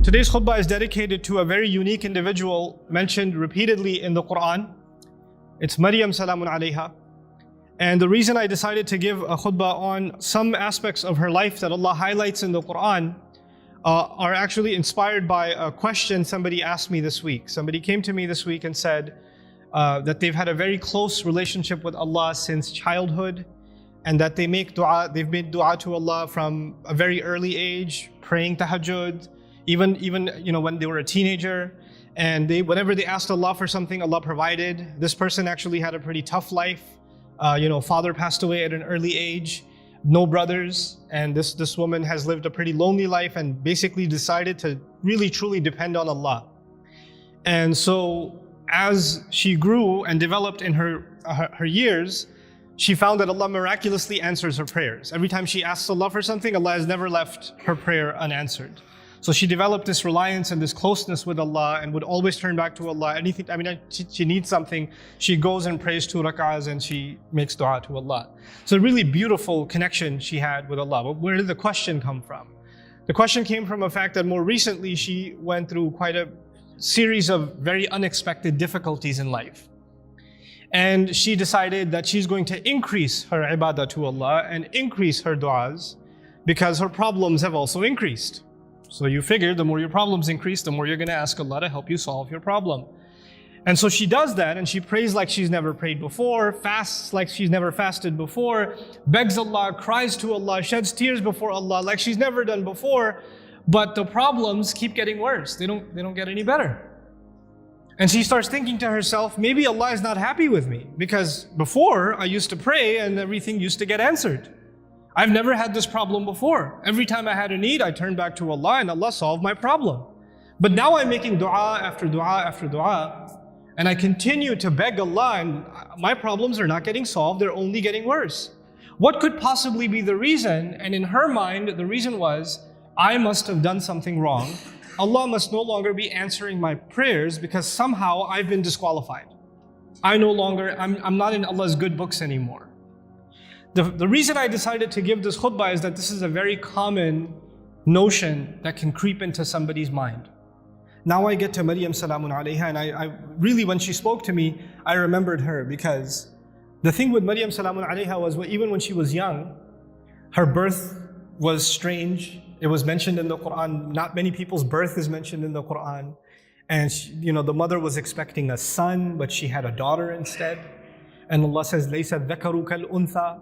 Today's khutbah is dedicated to a very unique individual mentioned repeatedly in the Quran. It's Mariam, salamun alaiha. And the reason I decided to give a khutbah on some aspects of her life that Allah highlights in the Quran are actually inspired by a question somebody asked me this week. Somebody came to me this week and said that they've had a very close relationship with Allah since childhood, and that they've made dua to Allah from a very early age, praying tahajjud, even when they were a teenager. And whenever they asked Allah for something, Allah provided. This person actually had a pretty tough life. Father passed away at an early age, no brothers, and this woman has lived a pretty lonely life and basically decided to really truly depend on Allah. And so as she grew and developed in her years, she found that Allah miraculously answers her prayers. Every time she asks Allah for something, Allah has never left her prayer unanswered. So she developed this reliance and this closeness with Allah and would always turn back to Allah. She needs something, she goes and prays 2 rak'ahs and she makes dua to Allah. So a really beautiful connection she had with Allah. But where did the question come from? The question came from a fact that more recently she went through quite a series of very unexpected difficulties in life. And she decided that she's going to increase her ibadah to Allah and increase her du'as because her problems have also increased. So you figure the more your problems increase, the more you're going to ask Allah to help you solve your problem. And so she does that, and she prays like she's never prayed before, fasts like she's never fasted before, begs Allah, cries to Allah, sheds tears before Allah like she's never done before. But the problems keep getting worse. They don't get any better. And she starts thinking to herself, maybe Allah is not happy with me because before I used to pray and everything used to get answered. I've never had this problem before. Every time I had a need, I turned back to Allah and Allah solved my problem. But now I'm making dua after dua after dua, and I continue to beg Allah and my problems are not getting solved, they're only getting worse. What could possibly be the reason? And in her mind, the reason was, I must have done something wrong. Allah must no longer be answering my prayers because somehow I've been disqualified. I'm not in Allah's good books anymore. The reason I decided to give this khutbah is that this is a very common notion that can creep into somebody's mind. Now I get to Mariam, salamun alaiha, and I really, when she spoke to me, I remembered her because the thing with Mariam, salamun alaiha, was even when she was young, her birth was strange. It was mentioned in the Quran. Not many people's birth is mentioned in the Quran. And the mother was expecting a son, but she had a daughter instead. And Allah says, "Laysa dhakaru kal untha,"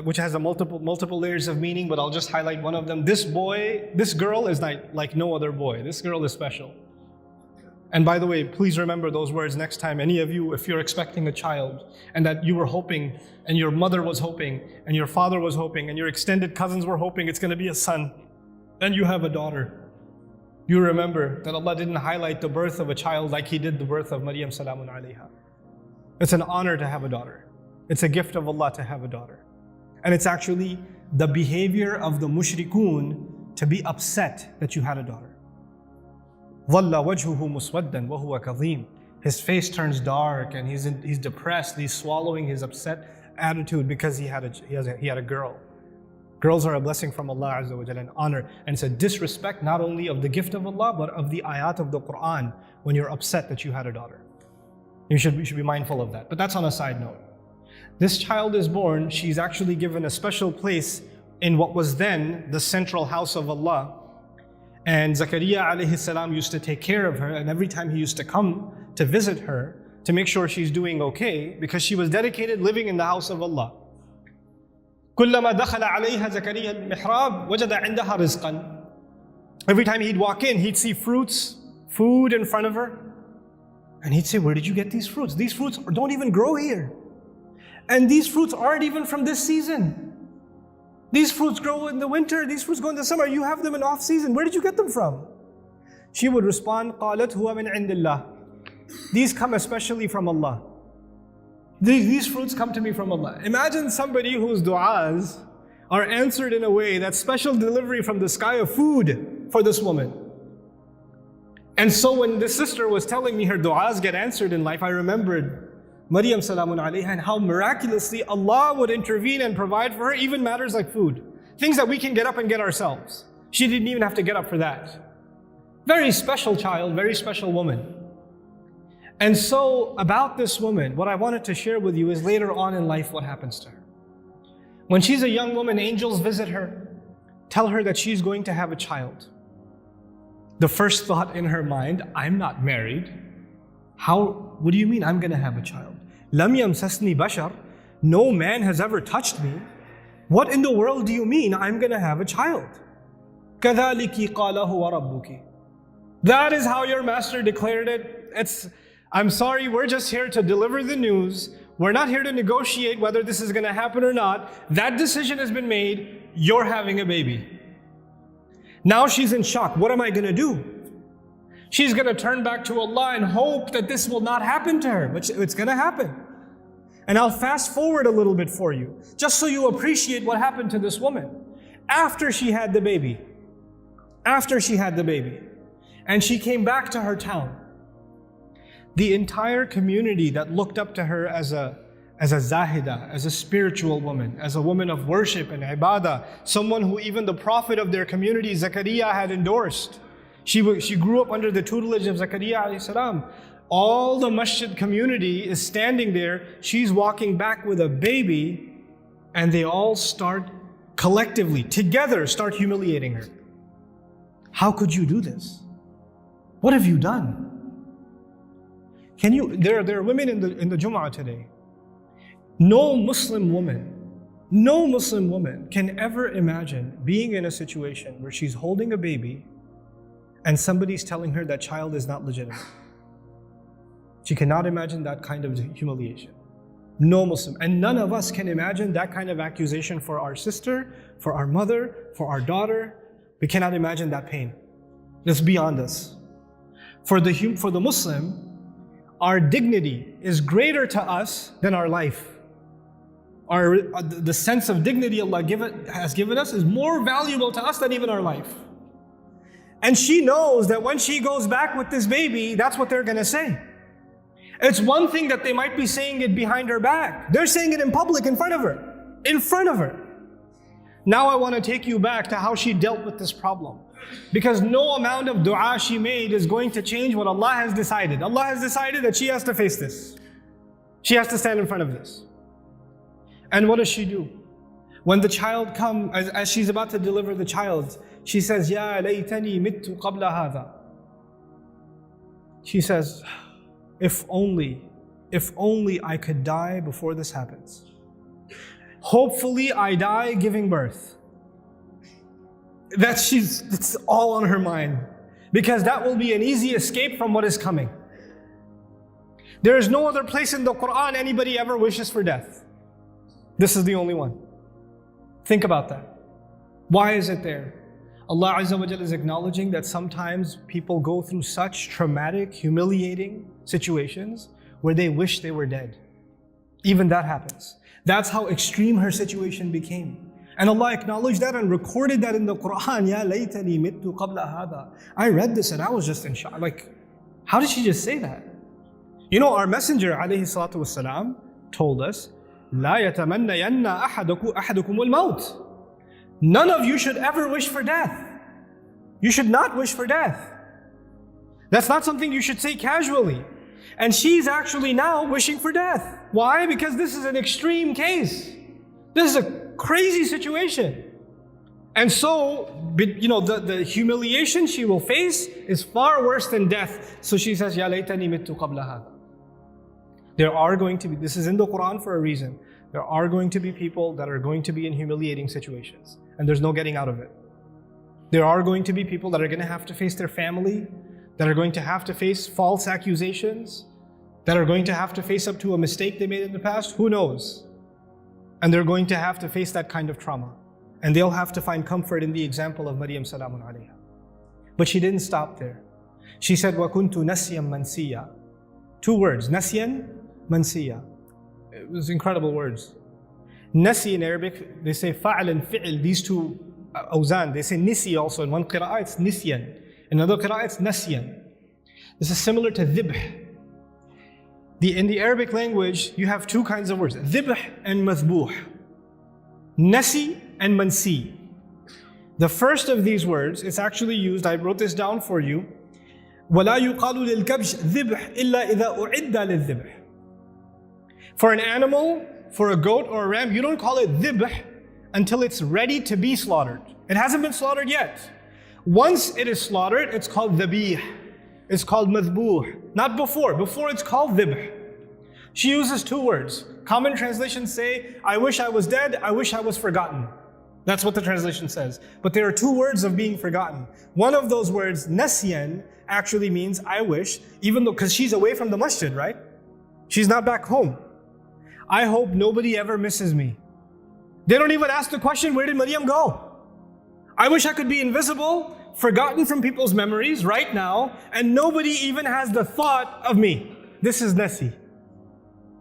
which has a multiple layers of meaning, but I'll just highlight one of them. This girl is like no other boy. This girl is special. And by the way, please remember those words next time, any of you, if you're expecting a child and that you were hoping, and your mother was hoping, and your father was hoping, and your extended cousins were hoping it's going to be a son, and you have a daughter. You remember that Allah didn't highlight the birth of a child like He did the birth of Mariam, salamun alaiha. It's an honor to have a daughter. It's a gift of Allah to have a daughter. And it's actually the behavior of the mushrikun to be upset that you had a daughter. ظَلَّ وَجْهُهُ مُسْوَدًّا وَهُوَ كَظِيمٌ. His face turns dark and he's depressed. He's swallowing his upset attitude because he had a girl. Girls are a blessing from Allah Azza wa Jalla, an honor. And it's a disrespect not only of the gift of Allah, but of the ayat of the Quran when you're upset that you had a daughter. You should be mindful of that. But that's on a side note. This child is born, she's actually given a special place in what was then the central house of Allah. And Zakaria alayhi salam used to take care of her, and every time he used to come to visit her to make sure she's doing okay, because she was dedicated living in the house of Allah. كُلَّمَا دَخَلَ عَلَيْهَا زَكَرِيَّا الْمِحْرَابِ وَجَدَ عِنْدَهَا رِزْقًا. Every time he'd walk in, he'd see fruits, food in front of her, and he'd say, where did you get these fruits? These fruits don't even grow here. And these fruits aren't even from this season. These fruits grow in the winter, these fruits go in the summer. You have them in off season. Where did you get them from? She would respond, قَالَتْ هُوَ مِنْ عِنْدِ اللَّهِ. These come especially from Allah. These fruits come to me from Allah. Imagine somebody whose du'as are answered in a way that's special delivery from the sky of food for this woman. And so when this sister was telling me her du'as get answered in life, I remembered Mariam, salamun alaiha, and how miraculously Allah would intervene and provide for her even matters like food. Things that we can get up and get ourselves. She didn't even have to get up for that. Very special child, very special woman. And so about this woman, what I wanted to share with you is later on in life what happens to her. When she's a young woman, angels visit her, tell her that she's going to have a child. The first thought in her mind, I'm not married. What do you mean I'm going to have a child? Lam yamsasni bashar, no man has ever touched me. What in the world do you mean I'm going to have a child? كَذَلِكِ قَالَهُ وَرَبُّكِ. That is how your master declared it. I'm sorry, we're just here to deliver the news. We're not here to negotiate whether this is going to happen or not. That decision has been made. You're having a baby. Now she's in shock. What am I going to do? She's going to turn back to Allah and hope that this will not happen to her. But it's going to happen. And I'll fast forward a little bit for you, just so you appreciate what happened to this woman. After she had the baby, and she came back to her town, the entire community that looked up to her as a zahida, as a spiritual woman, as a woman of worship and ibadah, someone who even the prophet of their community, Zakaria, had endorsed. She grew up under the tutelage of Zakaria alayhi salam. All the masjid community is standing there. She's walking back with a baby, and they all start collectively, together, start humiliating her. How could you do this? What have you done? There are women in the Jum'ah today. No Muslim woman can ever imagine being in a situation where she's holding a baby and somebody's telling her that child is not legitimate. She cannot imagine that kind of humiliation. No Muslim. And none of us can imagine that kind of accusation for our sister, for our mother, for our daughter. We cannot imagine that pain. It's beyond us. For the Muslim, our dignity is greater to us than our life. The sense of dignity Allah has given us is more valuable to us than even our life. And she knows that when she goes back with this baby, that's what they're going to say. It's one thing that they might be saying it behind her back. They're saying it in public, in front of her. Now I want to take you back to how she dealt with this problem. Because no amount of dua she made is going to change what Allah has decided. Allah has decided that she has to face this. She has to stand in front of this. And what does she do? When the child comes, as she's about to deliver the child, she says, Ya laytani mittu qabla hadha. She says, if only I could die before this happens. Hopefully I die giving birth. It's all on her mind. Because that will be an easy escape from what is coming. There is no other place in the Quran anybody ever wishes for death. This is the only one. Think about that. Why is it there? Allah Azza wa Jalla is acknowledging that sometimes people go through such traumatic, humiliating situations where they wish they were dead. Even that happens. That's how extreme her situation became. And Allah acknowledged that and recorded that in the Quran. Ya laytani mittu qabla hadha. I read this and I was just in shock. Like, how did she just say that? You know, our Messenger alayhi salatu wassalam told us, La yatamannayanna ahadukum al-maut. None of you should ever wish for death. You should not wish for death. That's not something you should say casually. And she's actually now wishing for death. Why? Because this is an extreme case. This is a crazy situation. And so, you know, the humiliation she will face is far worse than death. So she says, Ya laytani mittu qabla hadha. There are going to be, this is in the Quran for a reason. There are going to be people that are going to be in humiliating situations. And there's no getting out of it. There are going to be people that are going to have to face their family, that are going to have to face false accusations, that are going to have to face up to a mistake they made in the past. Who knows? And they're going to have to face that kind of trauma. And they'll have to find comfort in the example of Mariam salamun alaiha. But she didn't stop there. She said, وَكُنْتُ نَسْيًا مَنْسِيًّا. 2 words, نَسْيًا مَنْسِيًّا. It was incredible words. Nasi in Arabic, they say fa'al and fi'il, these 2 awzan. They say nisi also. In one qira'ah it's nisyan. In another qira'ah it's nasyan. This is similar to dhibh. In the Arabic language, you have 2 kinds of words, dhibh and mathbuh. Nasi and mansi. The first of these words is actually used, I wrote this down for you. وَلَا يُقَالُ لِلْكَبْشِ ذِبْحِ إِلَّا إِذَا أُعِدَّ لِلذِّبْحِ. For an animal, for a goat or a ram, you don't call it dhibh until it's ready to be slaughtered. It hasn't been slaughtered yet. Once it is slaughtered, it's called dhabih. It's called madhbuh. Not before. Before it's called dhibh. She uses two words. Common translations say, I wish I was dead, I wish I was forgotten. That's what the translation says. But there are two words of being forgotten. One of those words, nasyan, actually means I wish, even though, because she's away from the masjid, right? She's not back home. I hope nobody ever misses me. They don't even ask the question, where did Mariam go? I wish I could be invisible, forgotten from people's memories right now, and nobody even has the thought of me. This is nasi.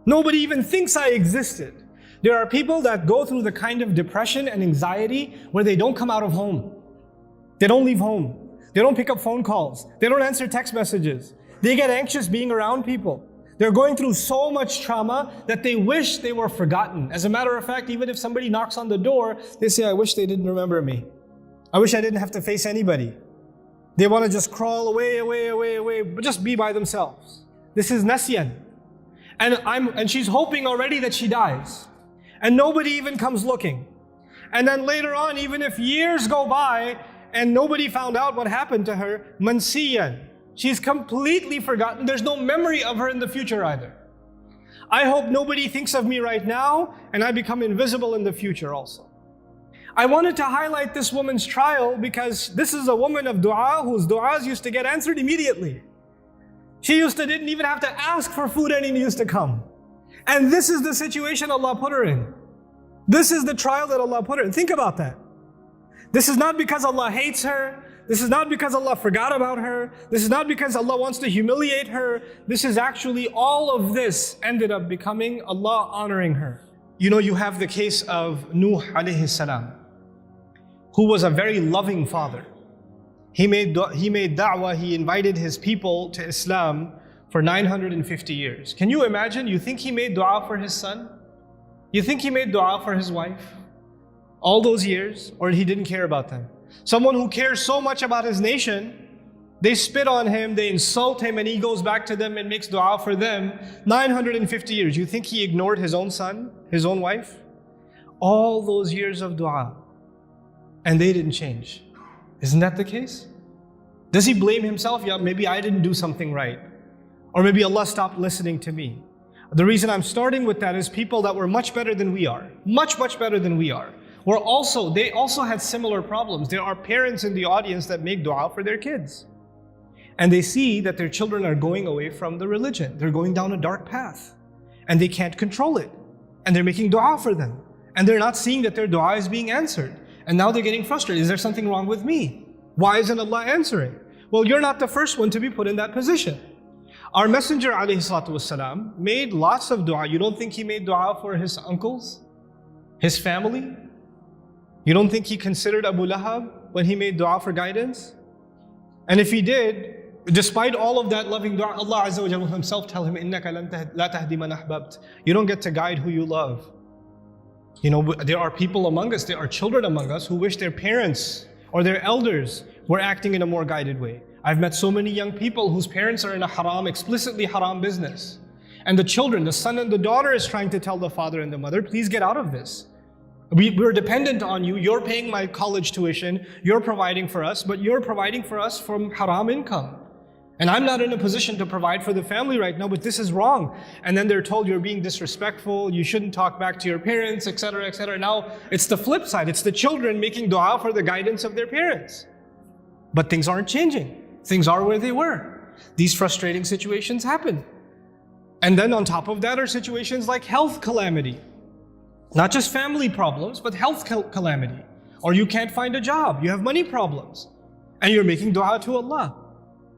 Nobody even thinks I existed. There are people that go through the kind of depression and anxiety where they don't come out of home. They don't leave home. They don't pick up phone calls. They don't answer text messages. They get anxious being around people. They're going through so much trauma that they wish they were forgotten. As a matter of fact, even if somebody knocks on the door, they say, I wish they didn't remember me. I wish I didn't have to face anybody. They want to just crawl away, but just be by themselves. This is nasyan. And she's hoping already that she dies. And nobody even comes looking. And then later on, even if years go by and nobody found out what happened to her, mansiyan. She's completely forgotten. There's no memory of her in the future either. I hope nobody thinks of me right now and I become invisible in the future also. I wanted to highlight this woman's trial because this is a woman of dua whose duas used to get answered immediately. She didn't even have to ask for food and it used to come. And this is the situation Allah put her in. This is the trial that Allah put her in. Think about that. This is not because Allah hates her. This is not because Allah forgot about her. This is not because Allah wants to humiliate her. This is actually, all of this ended up becoming Allah honoring her. You know, you have the case of Nouman salam, who was a very loving father. He made da'wah, he invited his people to Islam for 950 years. Can you imagine? You think he made dua for his son? You think he made dua for his wife? All those years? Or he didn't care about them? Someone who cares so much about his nation, they spit on him, they insult him, and he goes back to them and makes dua for them. 950 years. You think he ignored his own son, his own wife? All those years of dua, and they didn't change. Isn't that the case? Does he blame himself? Yeah, maybe I didn't do something right. Or maybe Allah stopped listening to me. The reason I'm starting with that is people that were much better than we are, much better than we are, they also had similar problems. There are parents in the audience that make dua for their kids. And they see that their children are going away from the religion. They're going down a dark path. And they can't control it. And they're making dua for them. And they're not seeing that their dua is being answered. And now they're getting frustrated. Is there something wrong with me? Why isn't Allah answering? Well, you're not the first one to be put in that position. Our Messenger ﷺ made lots of dua. You don't think he made dua for his uncles? His family? You don't think he considered Abu Lahab when he made dua for guidance? And if he did, despite all of that loving dua, Allah Azza wa Jalla himself tell him, إِنَّكَ لَا تَهْدِي مَنْ أَحْبَبْتَ. You don't get to guide who you love. You know, there are people among us, there are children among us who wish their parents or their elders were acting in a more guided way. I've met so many young people whose parents are in a haram, explicitly haram business. And the children, the son and the daughter is trying to tell the father and the mother, please get out of this. We're dependent on you. You're paying my college tuition. You're providing for us, but you're providing for us from haram income. And I'm not in a position to provide for the family right now, but this is wrong. And then they're told you're being disrespectful. You shouldn't talk back to your parents, etc., etc. Now it's the flip side. It's the children making dua for the guidance of their parents. But things aren't changing. Things are where they were. These frustrating situations happen. And then on top of that are situations like health calamity. Not just family problems, but health calamity. Or you can't find a job, you have money problems. And you're making dua to Allah.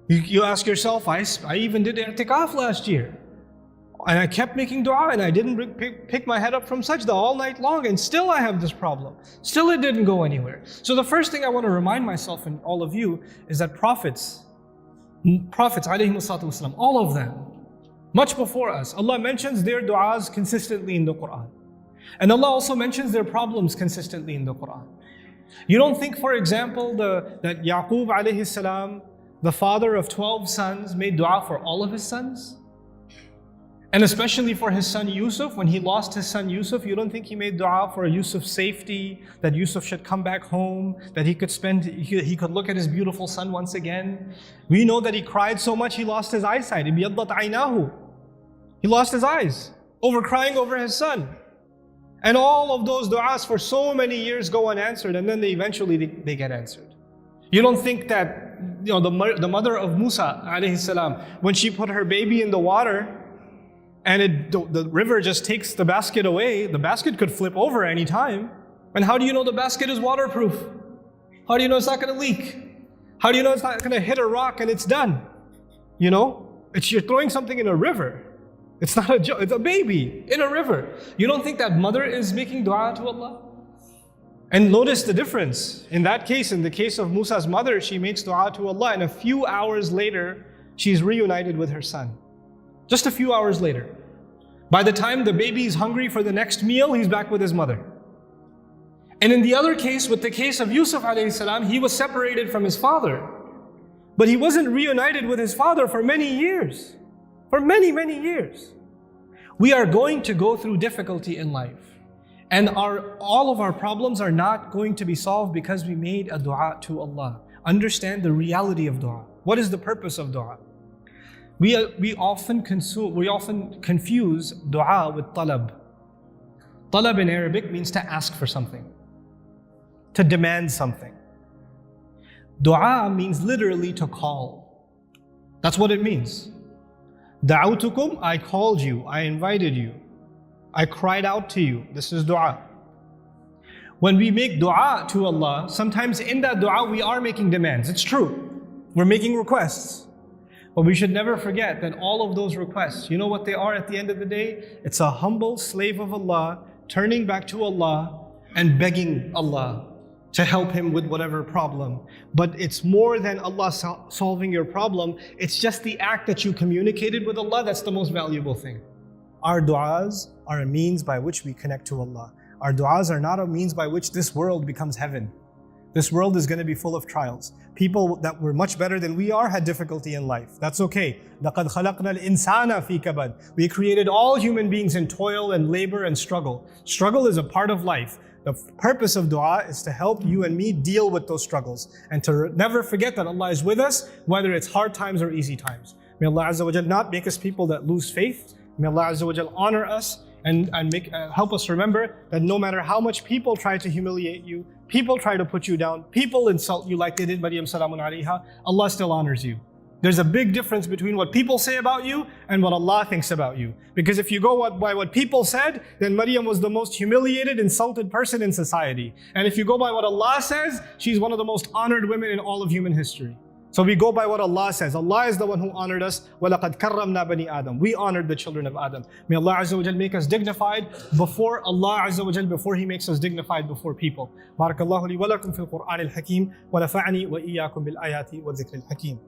You ask yourself, I even did i'tikaf last year. And I kept making dua and I didn't pick my head up from sajda all night long, and still I have this problem. Still it didn't go anywhere. So the first thing I want to remind myself and all of you is that prophets ﷺ, all of them, much before us, Allah mentions their du'as consistently in the Quran. And Allah also mentions their problems consistently in the Quran. You don't think, for example, that Yaqub alayhi salam, the father of 12 sons, made dua for all of his sons? And especially for his son Yusuf, when he lost his son Yusuf, you don't think he made dua for Yusuf's safety, that Yusuf should come back home, that he could look at his beautiful son once again? We know that he cried so much he lost his eyesight. Ibiyaddat aynahu. He lost his eyes over crying over his son. And all of those du'as for so many years go unanswered, and then eventually they get answered. You don't think that the mother of Musa alayhi salam, when she put her baby in the water, and the river just takes the basket away, the basket could flip over any time. And how do you know the basket is waterproof? How do you know it's not going to leak? How do you know it's not going to hit a rock and it's done? You're throwing something in a river. It's not a joke, it's a baby in a river. You don't think that mother is making dua to Allah? And notice the difference. In that case, in the case of Musa's mother, she makes dua to Allah, and a few hours later, she's reunited with her son. Just a few hours later. By the time the baby is hungry for the next meal, he's back with his mother. And in the other case, with the case of Yusuf alayhi salam, he was separated from his father. But he wasn't reunited with his father for many years. For many, many years. We are going to go through difficulty in life. And all of our problems are not going to be solved because we made a dua to Allah. Understand the reality of dua. What is the purpose of dua? We often confuse dua with talab. Talab in Arabic means to ask for something, to demand something. Dua means literally to call. That's what it means. Da'awtukum, I called you, I invited you, I cried out to you. This is dua. When we make dua to Allah, sometimes in that dua we are making demands. It's true. We're making requests. But we should never forget that all of those requests, you know what they are at the end of the day? It's a humble slave of Allah turning back to Allah and begging Allah to help him with whatever problem. But it's more than Allah solving your problem. It's just the act that you communicated with Allah that's the most valuable thing. Our du'as are a means by which we connect to Allah. Our du'as are not a means by which this world becomes heaven. This world is going to be full of trials. People that were much better than we are had difficulty in life. That's okay. لَقَدْ خَلَقْنَا الْإِنسَانَ فِي كَبَدٍ. We created all human beings in toil and labor and struggle. Struggle is a part of life. The purpose of dua is to help you and me deal with those struggles and to never forget that Allah is with us, whether it's hard times or easy times. May Allah Azza wa Jal not make us people that lose faith. May Allah Azza wa Jal honor us and help us remember that no matter how much people try to humiliate you, people try to put you down, people insult you like they did Mariam salamun alaiha, Allah still honors you. There's a big difference between what people say about you and what Allah thinks about you. Because if you go by what people said, then Mariam was the most humiliated, insulted person in society. And if you go by what Allah says, she's one of the most honored women in all of human history. So we go by what Allah says. Allah is the one who honored us. وَلَقَدْ كَرَّمْنَا بَنِي آدَمَ. We honored the children of Adam. May Allah Azza wa Jal make us dignified before Allah Azza wa Jal, before He makes us dignified before people. بارك الله لي ولكم في القرآن الحكيم ونفعني وإياكم بالآيات والذكر الحكيم.